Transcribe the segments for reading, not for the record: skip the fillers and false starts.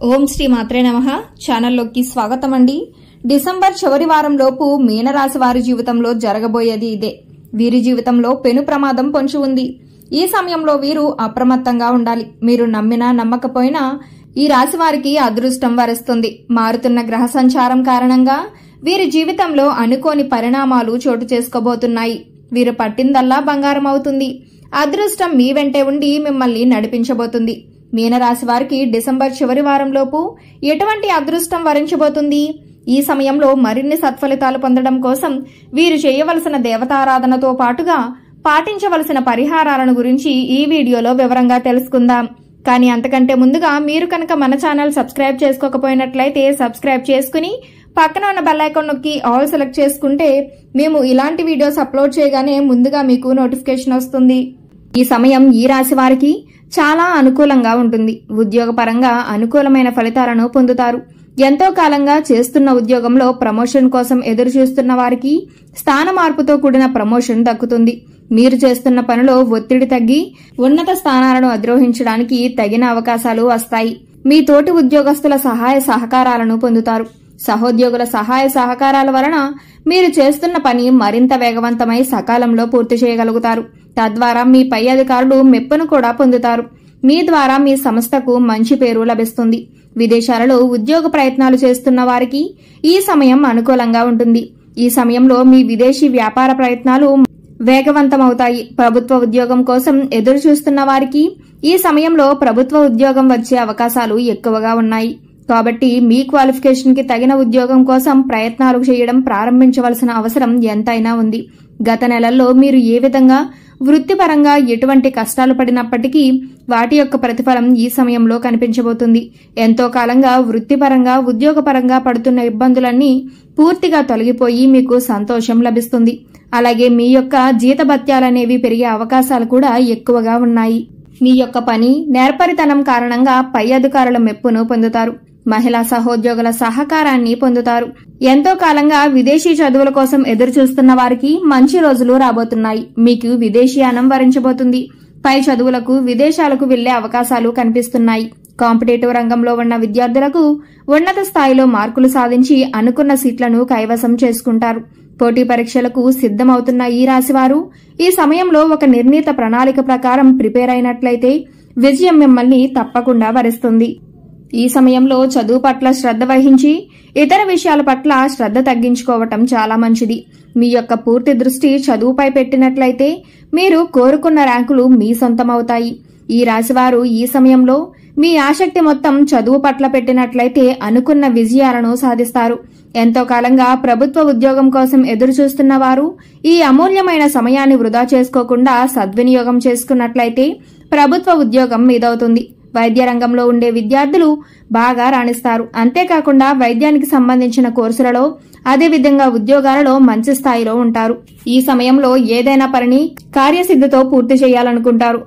ఓం శ్రీ మాత్రే నమః. ఛానల్లోకి స్వాగతం అండి. డిసెంబర్ చివరి వారంలోపు మీనరాశి వారి జీవితంలో జరగబోయేది ఇదే. వీరి జీవితంలో పెను ప్రమాదం పొంచి ఉంది. ఈ సమయంలో వీరు అప్రమత్తంగా ఉండాలి. మీరు నమ్మినా నమ్మకపోయినా ఈ రాశి వారికి అదృష్టం వరిస్తుంది. మారుతున్న గ్రహ సంచారం కారణంగా వీరి జీవితంలో అనుకోని పరిణామాలు చోటు చేసుకోబోతున్నాయి. వీరు పట్టిందల్లా బంగారం అవుతుంది. అదృష్టం మీ వెంటే ఉండి మిమ్మల్ని నడిపించబోతుంది. మీనరాశి వారికి డిసెంబర్ చివరి వారంలోపు ఎటువంటి అదృష్టం వరించబోతుంది? ఈ సమయంలో మరిన్ని సత్ఫలితాలు పొందడం కోసం వీరు చేయవలసిన దేవతారాధనతో పాటుగా పాటించవలసిన పరిహారాలను గురించి ఈ వీడియోలో వివరంగా తెలుసుకుందాం. కానీ అంతకంటే ముందుగా మీరు కనుక మన ఛానల్ సబ్స్క్రైబ్ చేసుకోకపోయినట్లయితే సబ్స్క్రైబ్ చేసుకుని పక్కన ఉన్న బెల్ ఐకాన్ నొక్కి ఆల్ సెలెక్ట్ చేసుకుంటే మేము ఇలాంటి వీడియోస్ అప్లోడ్ చేయగానే ముందుగా మీకు నోటిఫికేషన్ వస్తుంది. ఈ సమయం ఈ రాశి వారికి చాలా అనుకూలంగా ఉంటుంది. ఉద్యోగపరంగా అనుకూలమైన ఫలితాలను పొందుతారు. ఎంతో కాలంగా చేస్తున్న ఉద్యోగంలో ప్రమోషన్ కోసం ఎదురు చూస్తున్న వారికి స్థాన మార్పుతో కూడిన ప్రమోషన్ దక్కుతుంది. మీరు చేస్తున్న పనిలో ఒత్తిడి తగ్గి ఉన్నత స్థానాలను అధిరోహించడానికి తగిన అవకాశాలు వస్తాయి. మీ తోటి ఉద్యోగస్తుల సహాయ సహకారాలను పొందుతారు. సహోద్యోగుల సహాయ సహకారాల వలన మీరు చేస్తున్న పని మరింత వేగవంతమై సకాలంలో పూర్తి చేయగలుగుతారు. తద్వారా మీ పై అధికారులు మెప్పును కూడా పొందుతారు. మీ ద్వారా మీ సంస్థకు మంచి పేరు లభిస్తుంది. విదేశాలలో ఉద్యోగ ప్రయత్నాలు చేస్తున్న వారికి ఈ సమయం అనుకూలంగా ఉంటుంది. ఈ సమయంలో మీ విదేశీ వ్యాపార ప్రయత్నాలు వేగవంతమవుతాయి. ప్రభుత్వ ఉద్యోగం కోసం ఎదురు చూస్తున్న వారికి ఈ సమయంలో ప్రభుత్వ ఉద్యోగం వచ్చే అవకాశాలు ఎక్కువగా ఉన్నాయి. కాబట్టి మీ క్వాలిఫికేషన్ కి తగిన ఉద్యోగం కోసం ప్రయత్నాలు చేయడం ప్రారంభించవలసిన అవసరం ఎంతైనా ఉంది. గత నెలల్లో మీరు ఏ విధంగా వృత్తిపరంగా ఎటువంటి కష్టాలు పడినప్పటికీ వాటి యొక్క ప్రతిఫలం ఈ సమయంలో కనిపించబోతుంది. ఎంతో కాలంగా వృత్తిపరంగా ఉద్యోగపరంగా పడుతున్న ఇబ్బందులన్నీ పూర్తిగా తొలగిపోయి మీకు సంతోషం లభిస్తుంది. అలాగే మీ యొక్క జీతభత్యాలనేవి పెరిగే అవకాశాలు కూడా ఎక్కువగా ఉన్నాయి. మీ యొక్క పని నేర్పరితనం కారణంగా పై అధికారుల మెప్పును పొందుతారు. మహిళా సహోద్యోగుల సహకారాన్ని పొందుతారు. ఎంతో కాలంగా విదేశీ చదువుల కోసం ఎదురు చూస్తున్న వారికి మంచి రోజులు రాబోతున్నాయి. మీకు విదేశీయానం వరించబోతుంది. పై చదువులకు విదేశాలకు వెళ్లే అవకాశాలు కనిపిస్తున్నాయి. కాంపిటేటివ్ రంగంలో ఉన్న విద్యార్థులకు ఉన్నత స్థాయిలో మార్కులు సాధించి అనుకున్న సీట్లను కైవసం చేసుకుంటారు. పోటీ పరీక్షలకు సిద్ధమవుతున్న ఈ రాశివారు ఈ సమయంలో ఒక నిర్ణీత ప్రణాళిక ప్రకారం ప్రిపేర్ అయినట్లయితే విజయం మిమ్మల్ని తప్పకుండా వరిస్తుంది. ఈ సమయంలో చదువు పట్ల శ్రద్ధ వహించి ఇతర విషయాల పట్ల శ్రద్ధ తగ్గించుకోవటం చాలా మంచిది. మీ యొక్క పూర్తి దృష్టి చదువుపై పెట్టినట్లయితే మీరు కోరుకున్న ర్యాంకులు మీ సొంతమవుతాయి. ఈ రాశివారు ఈ సమయంలో మీ ఆసక్తి మొత్తం చదువు పట్ల పెట్టినట్లయితే అనుకున్న విజయాలను సాధిస్తారు. ఎంతో కాలంగా ప్రభుత్వ ఉద్యోగం కోసం ఎదురు చూస్తున్న వారు ఈ అమూల్యమైన సమయాన్ని వృధా చేసుకోకుండా సద్వినియోగం చేసుకున్నట్లయితే ప్రభుత్వ ఉద్యోగం మీదవుతుంది. వైద్య రంగంలో ఉండే విద్యార్థులు బాగా రాణిస్తారు. అంతేకాకుండా వైద్యానికి సంబంధించిన కోర్సులలో అదేవిధంగా ఉద్యోగాలలో మంచి స్థాయిలో ఉంటారు. ఈ సమయంలో ఏదైనా పనిని కార్యసిద్ధితో పూర్తి చేయాలనుకుంటారు.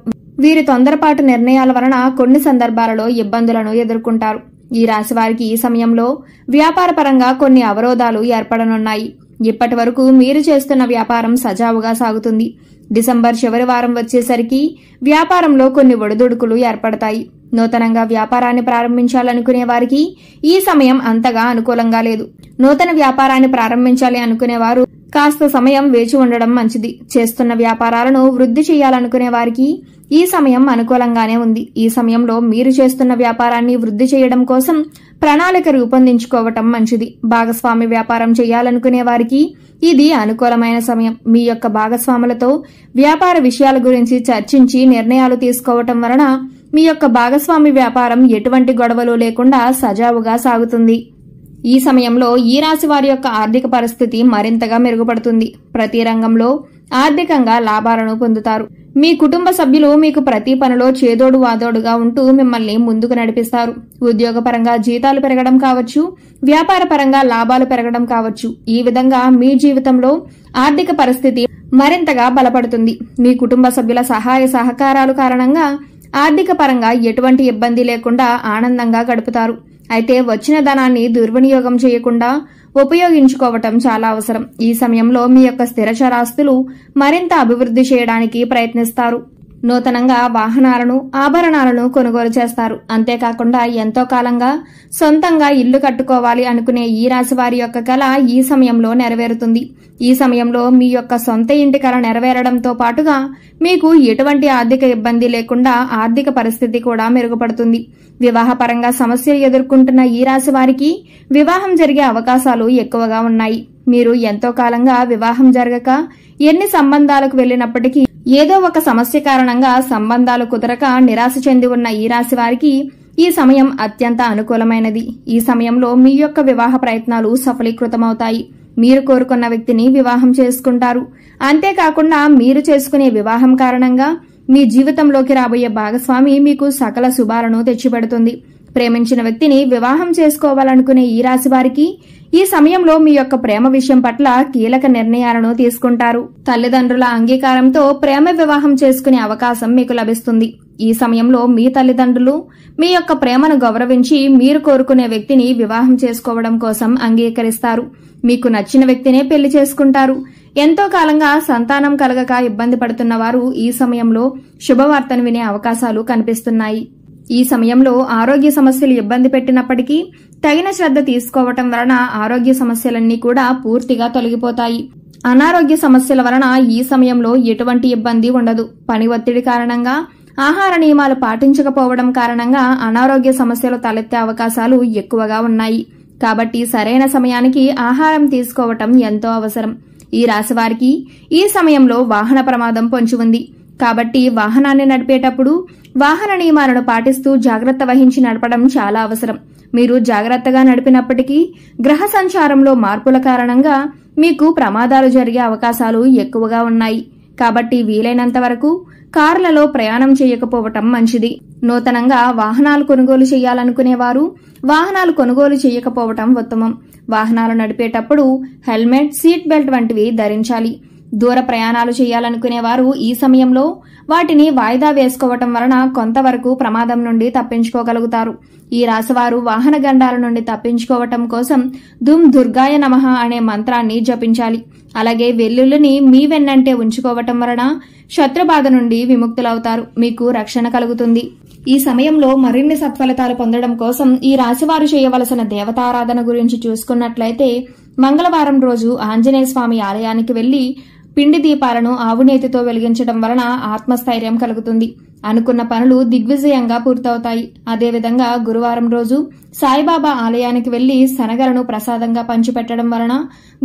వీరి తొందరపాటు నిర్ణయాల వలన కొన్ని సందర్భాలలో ఇబ్బందులను ఎదుర్కొంటారు. ఈ రాశి వారికి ఈ సమయంలో వ్యాపారపరంగా కొన్ని అవరోధాలు ఏర్పడనున్నాయి. ఇప్పటి వరకు మీరు చేస్తున్న వ్యాపారం సజావుగా సాగుతుంది. డిసెంబర్ చివరి వారం వచ్చేసరికి వ్యాపారంలో కొన్ని ఒడిదుడుకులు ఏర్పడతాయి. నూతనంగా వ్యాపారాన్ని ప్రారంభించాలనుకునే వారికి ఈ సమయం అంతగా అనుకూలంగా లేదు. నూతన వ్యాపారాన్ని ప్రారంభించాలి అనుకునేవారు కాస్త సమయం వేచి ఉండడం మంచిది. చేస్తున్న వ్యాపారాలను వృద్ధి చేయాలనుకునే వారికి ఈ సమయం అనుకూలంగానే ఉంది. ఈ సమయంలో మీరు చేస్తున్న వ్యాపారాన్ని వృద్ధి చేయడం కోసం ప్రణాళిక రూపొందించుకోవటం మంచిది. భాగస్వామి వ్యాపారం చేయాలనుకునే వారికి ఇది అనుకూలమైన సమయం. మీ యొక్క భాగస్వాములతో వ్యాపార విషయాల గురించి చర్చించి నిర్ణయాలు తీసుకోవటం వలన మీ యొక్క భాగస్వామి వ్యాపారం ఎటువంటి గొడవలు లేకుండా సజావుగా సాగుతుంది. ఈ సమయంలో ఈ రాశి వారి యొక్క ఆర్థిక పరిస్థితి మరింతగా మెరుగుపడుతుంది. ప్రతి రంగంలో ఆర్థికంగా లాభాలను పొందుతారు. మీ కుటుంబ సభ్యులు మీకు ప్రతి పనిలో చేదోడు వాదోడుగా ఉంటూ మిమ్మల్ని ముందుకు నడిపిస్తారు. ఉద్యోగపరంగా జీతాలు పెరగడం కావచ్చు, వ్యాపార పరంగా లాభాలు పెరగడం కావచ్చు. ఈ విధంగా మీ జీవితంలో ఆర్థిక పరిస్థితి మరింతగా బలపడుతుంది. మీ కుటుంబ సభ్యుల సహాయ సహకారాలు కారణంగా ఆర్థిక పరంగా ఎటువంటి ఇబ్బంది లేకుండా ఆనందంగా గడుపుతారు. అయితే వచ్చిన ధనాన్ని దుర్వినియోగం చేయకుండా ఉపయోగించుకోవటం చాలా అవసరం. ఈ సమయంలో మీ యొక్క స్థిర చరాస్తులు మరింత అభివృద్ధి చేయడానికి ప్రయత్నిస్తారు. నూతనంగా వాహనాలను, ఆభరణాలను కొనుగోలు చేస్తారు. అంతేకాకుండా ఎంతో కాలంగా సొంతంగా ఇల్లు కట్టుకోవాలి అనుకునే ఈ రాశి వారి యొక్క కల ఈ సమయంలో నెరవేరుతుంది. ఈ సమయంలో మీ యొక్క సొంత ఇంటి కల నెరవేరడంతో పాటుగా మీకు ఎటువంటి ఆర్థిక ఇబ్బంది లేకుండా ఆర్థిక పరిస్థితి కూడా మెరుగుపడుతుంది. వివాహపరంగా సమస్యలు ఎదుర్కొంటున్న ఈ రాశి వారికి వివాహం జరిగే అవకాశాలు ఎక్కువగా ఉన్నాయి. మీరు ఎంతో కాలంగా వివాహం జరగక ఎన్ని సంబంధాలకు వెళ్లినప్పటికీ ఏదో ఒక సమస్య కారణంగా సంబంధాలు కుదరక నిరాశ చెంది ఉన్న ఈ రాశి వారికి ఈ సమయం అత్యంత అనుకూలమైనది. ఈ సమయంలో మీ యొక్క వివాహ ప్రయత్నాలు సఫలీకృతమవుతాయి. మీరు కోరుకున్న వ్యక్తిని వివాహం చేసుకుంటారు. అంతేకాకుండా మీరు చేసుకునే వివాహం కారణంగా మీ జీవితంలోకి రాబోయే భాగస్వామి మీకు సకల శుభాలను తెచ్చిపెడుతుంది. ప్రేమించిన వ్యక్తిని వివాహం చేసుకోవాలనుకునే ఈ రాశి వారికి ఈ సమయంలో మీ యొక్క ప్రేమ విషయం పట్ల కీలక నిర్ణయాలను తీసుకుంటారు. తల్లిదండ్రుల అంగీకారంతో ప్రేమ వివాహం చేసుకునే అవకాశం మీకు లభిస్తుంది. ఈ సమయంలో మీ తల్లిదండ్రులు మీ యొక్క ప్రేమను గౌరవించి మీరు కోరుకునే వ్యక్తిని వివాహం చేసుకోవడం కోసం అంగీకరిస్తారు. మీకు నచ్చిన వ్యక్తినే పెళ్లి చేసుకుంటారు. ఎంతో కాలంగా సంతానం కలగక ఇబ్బంది పడుతున్న వారు ఈ సమయంలో శుభవార్తను వినే అవకాశాలు కనిపిస్తున్నాయి. ఈ సమయంలో ఆరోగ్య సమస్యలు ఇబ్బంది పెట్టినప్పటికీ తగిన శ్రద్ధ తీసుకోవటం వలన ఆరోగ్య సమస్యలన్నీ కూడా పూర్తిగా తొలగిపోతాయి. అనారోగ్య సమస్యల వలన ఈ సమయంలో ఎటువంటి ఇబ్బంది ఉండదు. పని ఒత్తిడి కారణంగా, ఆహార నియమాలు పాటించకపోవడం కారణంగా అనారోగ్య సమస్యలు తలెత్తే అవకాశాలు ఎక్కువగా ఉన్నాయి. కాబట్టి సరైన సమయానికి ఆహారం తీసుకోవటం ఎంతో అవసరం. ఈ రాశి వారికి ఈ సమయంలో వాహన ప్రమాదం పొంచి ఉంది. కాబట్టి వాహనాన్ని నడిపేటప్పుడు వాహన నియమాలను పాటిస్తూ జాగ్రత్త వహించి నడపడం చాలా అవసరం. మీరు జాగ్రత్తగా నడిపినప్పటికీ గ్రహ సంచారంలో మార్పుల కారణంగా మీకు ప్రమాదాలు జరిగే అవకాశాలు ఎక్కువగా ఉన్నాయి. కాబట్టి వీలైనంత వరకు కార్లలో ప్రయాణం చేయకపోవటం మంచిది. నూతనంగా వాహనాలు కొనుగోలు చేయాలనుకునేవారు వాహనాలు కొనుగోలు చేయకపోవటం ఉత్తమం. వాహనాలు నడిపేటప్పుడు హెల్మెట్, సీట్ బెల్ట్ వంటివి ధరించాలి. దూర ప్రయాణాలు చేయాలనుకునేవారు ఈ సమయంలో వాటిని వాయిదా వేసుకోవటం వలన కొంతవరకు ప్రమాదం నుండి తప్పించుకోగలుగుతారు. ఈ రాశివారు వాహన గండాల నుండి తప్పించుకోవటం కోసం దుమ్ దుర్గాయ నమః అనే మంత్రాన్ని జపించాలి. అలాగే వెల్లుల్లిని మీ వెన్నంటే ఉంచుకోవటం వలన శత్రుబాధ నుండి విముక్తులవుతారు. మీకు రక్షణ కలుగుతుంది. ఈ సమయంలో మరిన్ని సత్ఫలితాలు పొందడం కోసం ఈ రాశివారు చేయవలసిన దేవతారాధన గురించి చూసుకున్నట్లయితే మంగళవారం రోజు ఆంజనేయ స్వామి ఆలయానికి వెళ్లి పిండి దీపాలను ఆవునేతితో వెలిగించడం వలన ఆత్మస్థైర్యం కలుగుతుంది. అనుకున్న పనులు దిగ్విజయంగా పూర్తవుతాయి. అదేవిధంగా గురువారం రోజు సాయిబాబా ఆలయానికి వెళ్లి శనగలను ప్రసాదంగా పంచిపెట్టడం వలన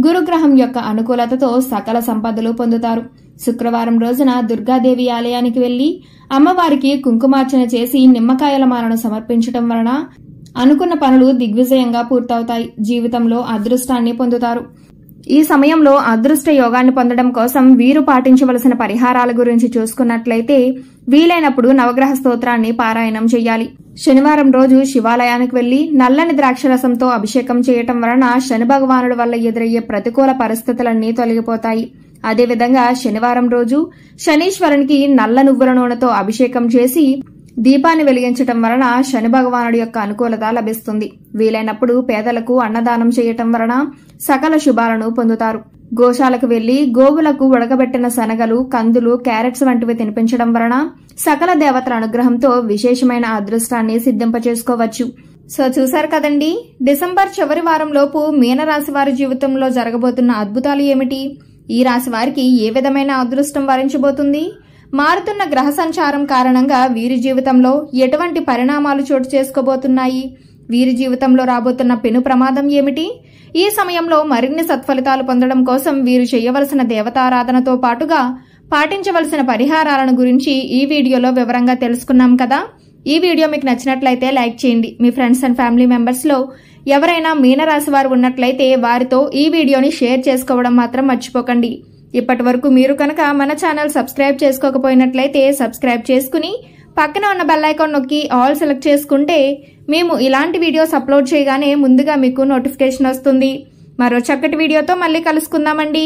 గురుగ్రహం యొక్క అనుకూలతతో సకల సంపదలు పొందుతారు. శుక్రవారం రోజున దుర్గాదేవి ఆలయానికి వెళ్లి అమ్మవారికి కుంకుమార్చన చేసి నిమ్మకాయల మాలను సమర్పించడం వలన అనుకున్న పనులు దిగ్విజయంగా పూర్తవుతాయి. జీవితంలో అదృష్టాన్ని పొందుతారు. ఈ సమయంలో అదృష్ట యోగాన్ని పొందడం కోసం వీరు పాటించవలసిన పరిహారాల గురించి చూసుకున్నట్లయితే వీలైనప్పుడు నవగ్రహ స్తోత్రాన్ని పారాయణం చేయాలి. శనివారం రోజు శివాలయానికి వెళ్లి నల్లని ద్రాక్షరసంతో అభిషేకం చేయటం వలన శని భగవానుడి వల్ల ఎదురయ్యే ప్రతికూల పరిస్థితులన్నీ తొలగిపోతాయి. అదేవిధంగా శనివారం రోజు శనీశ్వరునికి నల్ల నువ్వుల నూనెతో అభిషేకం చేసి దీపాన్ని వెలిగించటం వలన శని భగవానుడి యొక్క అనుకూలత లభిస్తుంది. వీలైనప్పుడు పేదలకు అన్నదానం చేయటం వలన సకల శుభాలను పొందుతారు. గోశాలకు వెళ్లి గోవులకు ఉడకబెట్టిన శనగలు, కందులు, క్యారెట్స్ వంటివి తినిపించడం వలన సకల దేవతల అనుగ్రహంతో విశేషమైన అదృష్టాన్ని సిద్ధింపచేసుకోవచ్చు. సో చూశారు కదండి, డిసెంబర్ చివరి వారంలోపు మీనరాశి వారి జీవితంలో జరగబోతున్న అద్భుతాలు ఏమిటి? ఈ రాశి వారికి ఏ విధమైన అదృష్టం వరించబోతుంది? మారుతున్న గ్రహ సంచారం కారణంగా వీరి జీవితంలో ఎటువంటి పరిణామాలు చోటు చేసుకోబోతున్నాయి? వీరి జీవితంలో రాబోతున్న పెను ప్రమాదం ఏమిటి? ఈ సమయంలో మరిన్ని సత్ఫలితాలు పొందడం కోసం వీరు చేయవలసిన దేవతారాధనతో పాటుగా పాటించవలసిన పరిహారాలను గురించి ఈ వీడియోలో వివరంగా తెలుసుకున్నాం కదా. ఈ వీడియో మీకు నచ్చినట్లయితే లైక్ చేయండి. మీ ఫ్రెండ్స్ అండ్ ఫ్యామిలీ మెంబర్స్ లో ఎవరైనా మీనరాశి వారు ఉన్నట్లయితే వారితో ఈ వీడియోని షేర్ చేసుకోవడం మాత్రం మర్చిపోకండి. ఇప్పటి వరకు మీరు కనుక మన ఛానల్ సబ్స్క్రైబ్ చేసుకోకపోయినట్లయితే సబ్స్క్రైబ్ చేసుకుని పక్కన ఉన్న బెల్ ఐకాన్ నొక్కి ఆల్ సెలెక్ట్ చేసుకుంటే మేము ఇలాంటి వీడియోస్ అప్లోడ్ చేయగానే ముందుగా మీకు నోటిఫికేషన్ వస్తుంది. మరో చక్కటి వీడియోతో మళ్ళీ కలుసుకుందామండి.